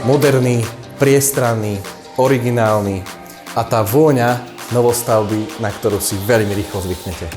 moderný, priestranný, originálny a tá vôňa novostavby, na ktorú si veľmi rýchlo zvyknete.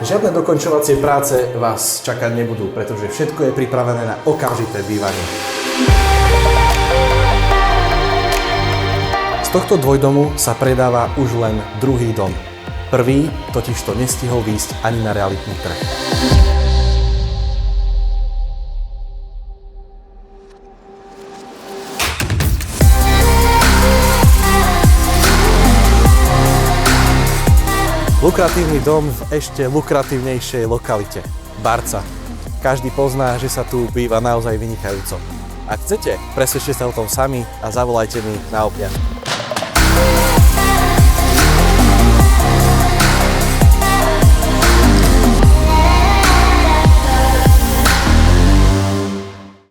Žiadne dokončovacie práce vás čakať nebudú, pretože všetko je pripravené na okamžité bývanie. Z tohto dvojdomu sa predáva už len druhý dom. Prvý totižto nestihol výjsť ani na realitný trh. Lukratívny dom v ešte lukratívnejšej lokalite. Barca. Každý pozná, že sa tu býva naozaj vynikajúco. Ak chcete, presvedčte sa o tom sami a zavolajte mi na obňa.